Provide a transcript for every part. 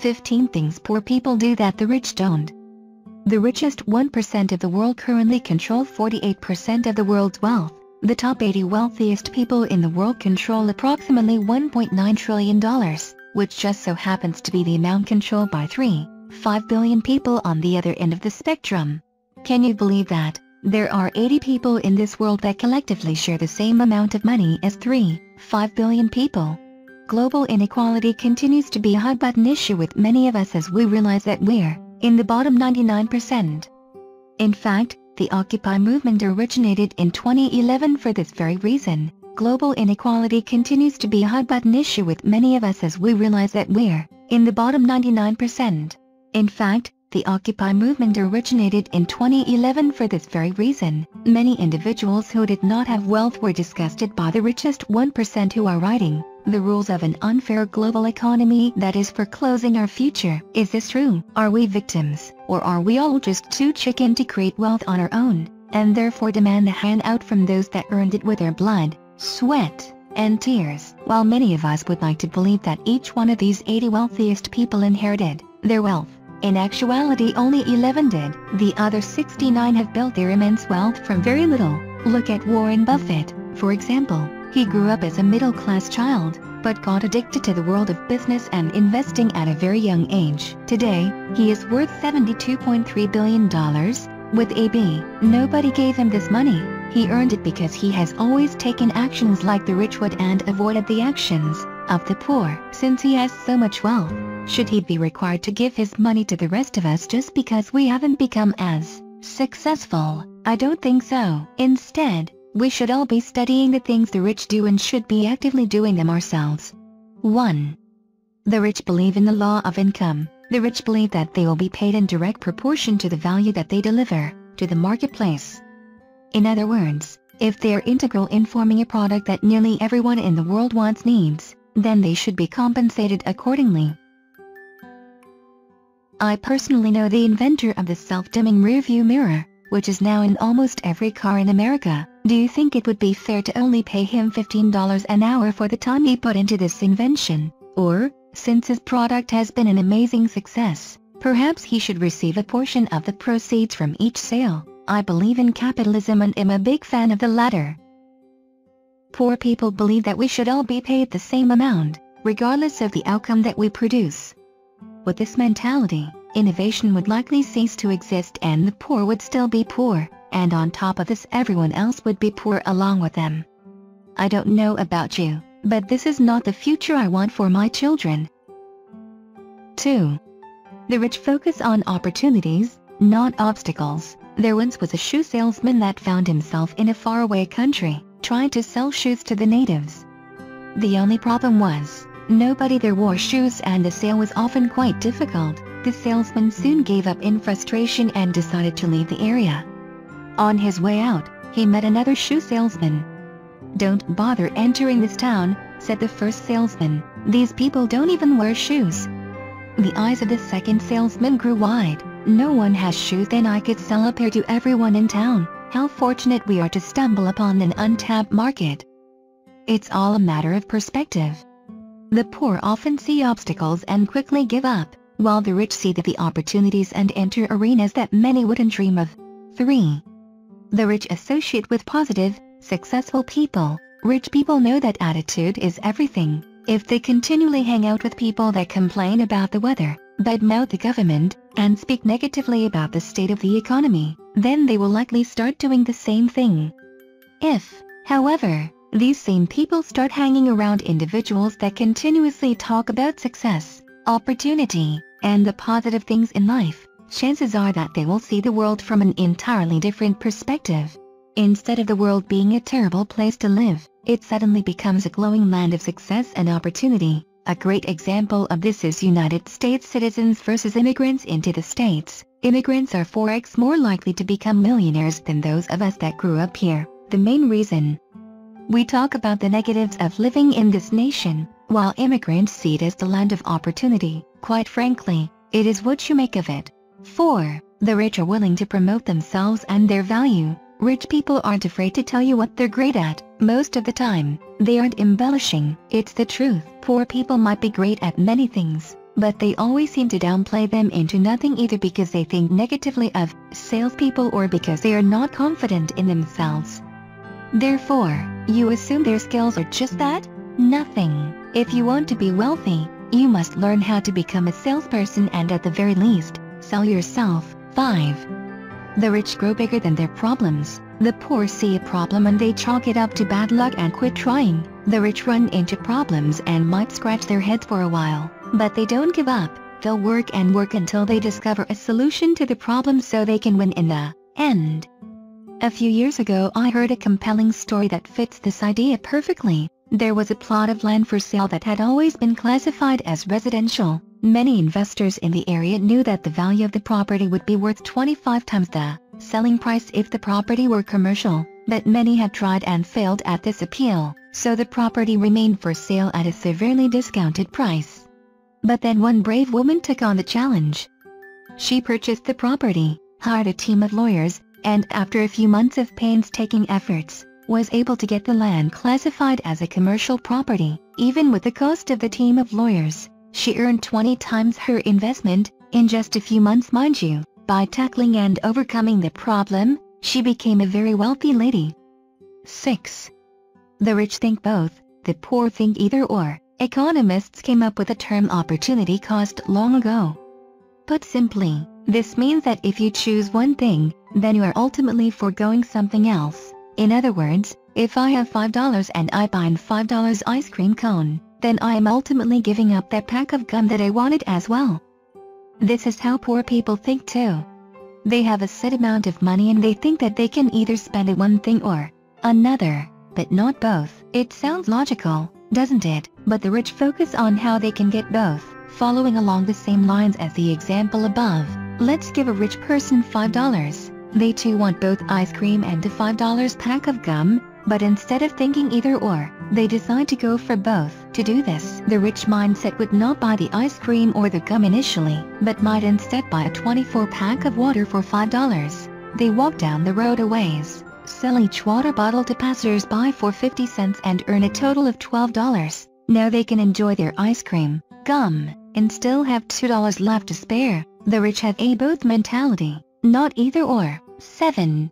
15 things poor people do that the rich don't. The richest 1% of the world currently control 48% of the world's wealth. The top 80 wealthiest people in the world control approximately $1.9 trillion, which just so happens to be the amount controlled by 3.5 billion people on the other end of the spectrum. Can you believe that? There are 80 people in this world that collectively share the same amount of money as 3.5 billion people. Global inequality continues to be a hot-button issue with many of us as we realize that we're in the bottom 99%. In fact, the Occupy movement originated in 2011 for this very reason. Global inequality continues to be a hot-button issue with many of us as we realize that we're in the bottom 99%. In fact, the Occupy movement originated in 2011 for this very reason. Many individuals who did not have wealth were disgusted by the richest 1% who are writing the rules of an unfair global economy that is foreclosing our future. Is this true? Are we victims, or are we all just too chicken to create wealth on our own, and therefore demand the handout from those that earned it with their blood, sweat, and tears? While many of us would like to believe that each one of these 80 wealthiest people inherited their wealth, in actuality only 11 did. The other 69 have built their immense wealth from very little. Look at Warren Buffett, for example. He grew up as a middle-class child, but got addicted to the world of business and investing at a very young age. Today, he is worth $72.3 billion, with AB. Nobody gave him this money. He earned it because he has always taken actions like the rich would and avoided the actions of the poor. Since he has so much wealth, should he be required to give his money to the rest of us just because we haven't become as successful? I don't think so. Instead, we should all be studying the things the rich do and should be actively doing them ourselves. 1. The rich believe in the law of income. The rich believe that they will be paid in direct proportion to the value that they deliver to the marketplace. In other words, if they are integral in forming a product that nearly everyone in the world wants needs, then they should be compensated accordingly. I personally know the inventor of the self-dimming rearview mirror, which is now in almost every car in America. Do you think it would be fair to only pay him $15 an hour for the time he put into this invention? Or, since his product has been an amazing success, perhaps he should receive a portion of the proceeds from each sale? I believe in capitalism and am a big fan of the latter. Poor people believe that we should all be paid the same amount, regardless of the outcome that we produce. With this mentality, innovation would likely cease to exist and the poor would still be poor, and on top of this everyone else would be poor along with them. I don't know about you, but this is not the future I want for my children. 2. The rich focus on opportunities, not obstacles. There once was a shoe salesman that found himself in a faraway country, trying to sell shoes to the natives. The only problem was, nobody there wore shoes and the sale was often quite difficult. The salesman soon gave up in frustration and decided to leave the area. On his way out, he met another shoe salesman. "Don't bother entering this town," said the first salesman. "These people don't even wear shoes." The eyes of the second salesman grew wide. "No one has shoes, then I could sell a pair to everyone in town. How fortunate we are to stumble upon an untapped market." It's all a matter of perspective. The poor often see obstacles and quickly give up, while the rich see the opportunities and enter arenas that many wouldn't dream of. 3. The rich associate with positive, successful people. Rich people know that attitude is everything. If they continually hang out with people that complain about the weather, badmouth the government, and speak negatively about the state of the economy, then they will likely start doing the same thing. If, however, these same people start hanging around individuals that continuously talk about success, opportunity, and the positive things in life, chances are that they will see the world from an entirely different perspective. Instead of the world being a terrible place to live, it suddenly becomes a glowing land of success and opportunity. A great example of this is United States citizens versus immigrants into the States. Immigrants are 4x more likely to become millionaires than those of us that grew up here. The main reason: we talk about the negatives of living in this nation, while immigrants see it as the land of opportunity. Quite frankly, it is what you make of it. 4. The rich are willing to promote themselves and their value. Rich people aren't afraid to tell you what they're great at. Most of the time, they aren't embellishing. It's the truth. Poor people might be great at many things, but they always seem to downplay them into nothing, either because they think negatively of salespeople or because they are not confident in themselves. Therefore, you assume their skills are just that? Nothing. If you want to be wealthy, you must learn how to become a salesperson and at the very least, sell yourself. 5. The rich grow bigger than their problems. The poor see a problem and they chalk it up to bad luck and quit trying. The rich run into problems and might scratch their heads for a while, but they don't give up. They'll work and work until they discover a solution to the problem so they can win in the end. A few years ago I heard a compelling story that fits this idea perfectly. There was a plot of land for sale that had always been classified as residential. Many investors in the area knew that the value of the property would be worth 25 times the selling price if the property were commercial, but many had tried and failed at this appeal, so the property remained for sale at a severely discounted price. But then one brave woman took on the challenge. She purchased the property, hired a team of lawyers, and after a few months of painstaking efforts, was able to get the land classified as a commercial property. Even with the cost of the team of lawyers, she earned 20 times her investment, in just a few months, mind you. By tackling and overcoming the problem, she became a very wealthy lady. 6. The rich think both, the poor think either or. Economists came up with the term opportunity cost long ago. Put simply, this means that if you choose one thing, then you are ultimately foregoing something else. In other words, if I have $5 and I buy a $5 ice cream cone, then I am ultimately giving up that pack of gum that I wanted as well. This is how poor people think too. They have a set amount of money and they think that they can either spend it one thing or another, but not both. It sounds logical, doesn't it? But the rich focus on how they can get both. Following along the same lines as the example above, let's give a rich person $5. They too want both ice cream and a $5 pack of gum, but instead of thinking either or, they decide to go for both. To do this, the rich mindset would not buy the ice cream or the gum initially, but might instead buy a 24-pack of water for $5. They walk down the road a ways, sell each water bottle to passers-by for 50 cents and earn a total of $12. Now they can enjoy their ice cream, gum, and still have $2 left to spare. The rich have a both mentality, not either or. 7.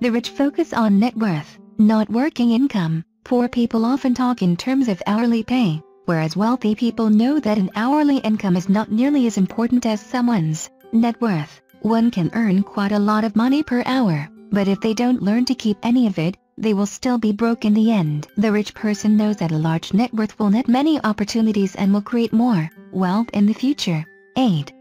The rich focus on net worth, not working income. Poor people often talk in terms of hourly pay, whereas wealthy people know that an hourly income is not nearly as important as someone's net worth. One can earn quite a lot of money per hour, but if they don't learn to keep any of it, they will still be broke in the end. The rich person knows that a large net worth will net many opportunities and will create more wealth in the future. 8.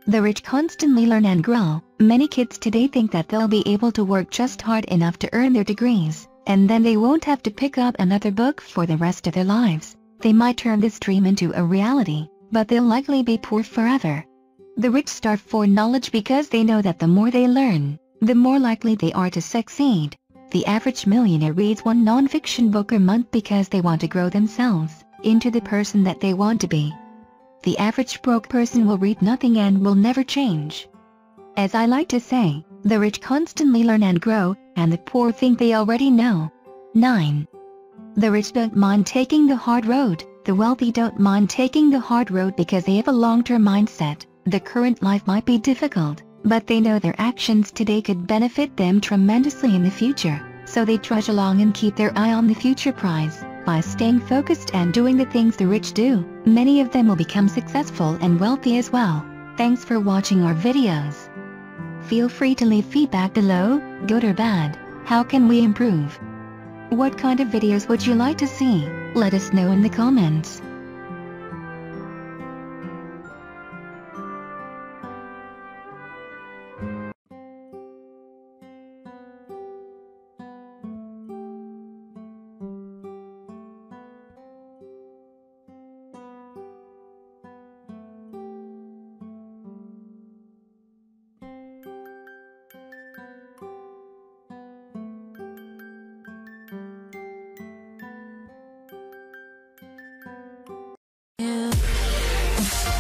The rich constantly learn and grow. Many kids today think that they'll be able to work just hard enough to earn their degrees, and then they won't have to pick up another book for the rest of their lives. They might turn this dream into a reality, but they'll likely be poor forever. The rich starve for knowledge because they know that the more they learn, the more likely they are to succeed. The average millionaire reads one non-fiction book a month because they want to grow themselves into the person that they want to be. The average broke person will read nothing and will never change. As I like to say, the rich constantly learn and grow, and the poor think they already know. 9. The rich don't mind taking the hard road. The wealthy don't mind taking the hard road because they have a long-term mindset. The current life might be difficult, but they know their actions today could benefit them tremendously in the future, so they trudge along and keep their eye on the future prize. By staying focused and doing the things the rich do, many of them will become successful and wealthy as well. Thanks for watching our videos. Feel free to leave feedback below, good or bad. How can we improve? What kind of videos would you like to see? Let us know in the comments. Yeah.